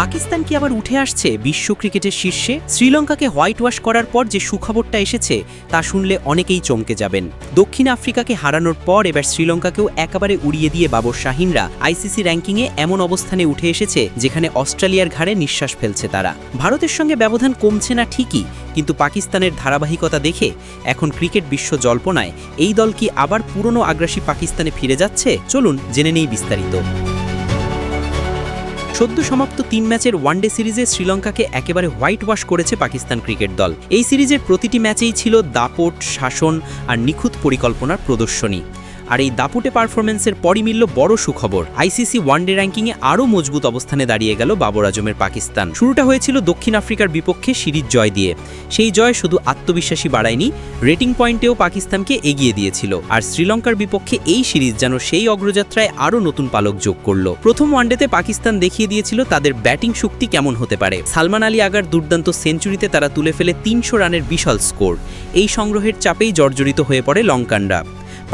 পাকিস্তান কি আবার উঠে আসছে বিশ্ব ক্রিকেটের শীর্ষে? শ্রীলঙ্কাকে হোয়াইট ওয়াশ করার পর যে সুখবরটা এসেছে তা শুনলে অনেকেই চমকে যাবেন। দক্ষিণ আফ্রিকাকে হারানোর পর এবার শ্রীলঙ্কাকেও একেবারে উড়িয়ে দিয়ে বাবর শাহিনরা আইসিসি র্যাঙ্কিংয়ে এমন অবস্থানে উঠে এসেছে যেখানে অস্ট্রেলিয়ার ঘাড়ে নিঃশ্বাস ফেলছে তারা। ভারতের সঙ্গে ব্যবধান কমছে না ঠিকই, কিন্তু পাকিস্তানের ধারাবাহিকতা দেখে এখন ক্রিকেট বিশ্ব জল্পনায় এই দল কি আবার পুরনো আগ্রাসী পাকিস্তানে ফিরে যাচ্ছে? চলুন জেনে নেই বিস্তারিত। সদ্য সমাপ্ত 3 ম্যাচের ওয়ানডে সিরিজে শ্রীলঙ্কাকে একেবারে হোয়াইট ওয়াশ করেছে পাকিস্তান ক্রিকেট দল। এই সিরিজের প্রতিটি ম্যাচেই ছিল দাপট, শাসন আর নিখুঁত পরিকল্পনার প্রদর্শনী। আর এই দাপুটে পারফরমেন্সের পরই মিলল বড় সুখবর। আইসিসি ওয়ানডে র্যাঙ্কিংয়ে আরও মজবুত অবস্থানে দাঁড়িয়ে গেল বাবর আজমের পাকিস্তান। শুরুটা হয়েছিল দক্ষিণ আফ্রিকার বিপক্ষে সিরিজ জয় দিয়ে। সেই জয় শুধু আত্মবিশ্বাসী বাড়ায়নি, রেটিং পয়েন্টেও পাকিস্তানকে এগিয়ে দিয়েছিল। আর শ্রীলঙ্কার বিপক্ষে এই সিরিজ যেন সেই অগ্রযাত্রায় আরও নতুন পালক যোগ করল। প্রথম ওয়ানডেতে পাকিস্তান দেখিয়ে দিয়েছিল তাদের ব্যাটিং শক্তি কেমন হতে পারে। সালমান আলী আগার দুর্দান্ত সেঞ্চুরিতে তারা তুলে ফেলে 300 রানের বিশাল স্কোর। এই সংগ্রহের চাপেই জর্জরিত হয়ে পড়ে লঙ্কানরা।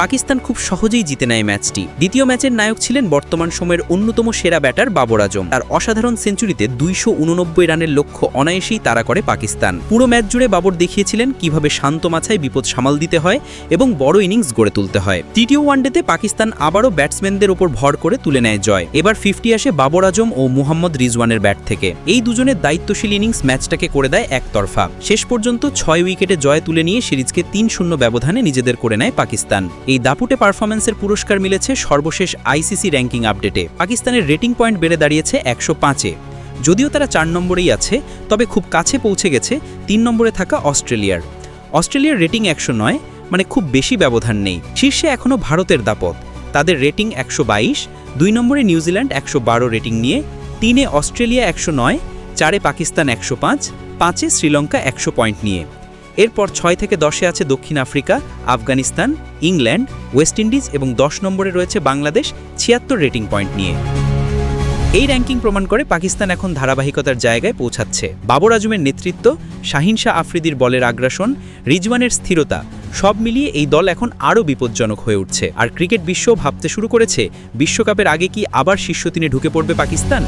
পাকিস্তান খুব সহজেই জিতে নেয় ম্যাচটি। দ্বিতীয় ম্যাচের নায়ক ছিলেন বর্তমান সময়ের অন্যতম সেরা ব্যাটার বাবর আজম। তার অসাধারণ সেঞ্চুরিতে 289 রানের লক্ষ্য অনায়াসেই তাড়া করে পাকিস্তান। পুরো ম্যাচ জুড়ে বাবর দেখিয়েছিলেন কিভাবে শান্ত মাথায় বিপদ সামাল দিতে হয় এবং বড় ইনিংস গড়ে তুলতে হয়। তৃতীয় ওয়ানডেতে পাকিস্তান আবারও ব্যাটসম্যানদের ওপর ভর করে তুলে নেয় জয়। এবার 50 আসে বাবর আজম ও মুহাম্মদ রিজওয়ানের ব্যাট থেকে। এই দুজনের দায়িত্বশীল ইনিংস ম্যাচটাকে করে দেয় একতরফা। শেষ পর্যন্ত 6 উইকেটে জয় তুলে নিয়ে সিরিজকে 3-0 ব্যবধানে নিজেদের করে নেয় পাকিস্তান। এই দাপুটে পারফরম্যান্সের পুরস্কার মিলেছে সর্বশেষ আইসিসি র্যাঙ্কিং আপডেটে। পাকিস্তানের রেটিং পয়েন্ট বেড়ে দাঁড়িয়েছে 105-এ। যদিও তারা 4 নম্বরেই আছে, তবে খুব কাছে পৌঁছে গেছে 3 নম্বরে থাকা অস্ট্রেলিয়ার রেটিং 109, মানে খুব বেশি ব্যবধান নেই। শীর্ষে এখনও ভারতের দাপট, তাদের রেটিং 122, 2 নম্বরে নিউজিল্যান্ড 112 রেটিং নিয়ে, 3-এ অস্ট্রেলিয়া 109, 4-এ পাকিস্তান 105, 5-এ শ্রীলঙ্কা 100 পয়েন্ট নিয়ে। এরপর 6 থেকে 10-এ আছে দক্ষিণ Africa, Afghanistan, England, West Indies এবং 10 নম্বরে রয়েছে বাংলাদেশ 76 রেটিং পয়েন্ট নিয়ে। এই র্যাঙ্কিং প্রমাণ করে পাকিস্তান এখন ধারাবাহিকতার জায়গায় পৌঁছাচ্ছে। বাবর আজমের নেতৃত্ব, শাহিন শাহ আফ্রিদির বলের আগ্রাসন, রিজওয়ানের স্থিরতা, সব মিলিয়ে এই দল এখন আরও বিপজ্জনক হয়ে উঠছে। আর ক্রিকেট বিশ্ব ভাবতে শুরু করেছে বিশ্বকাপের আগে কি আবার শীর্ষ 3-এ ঢুকে পড়বে পাকিস্তান।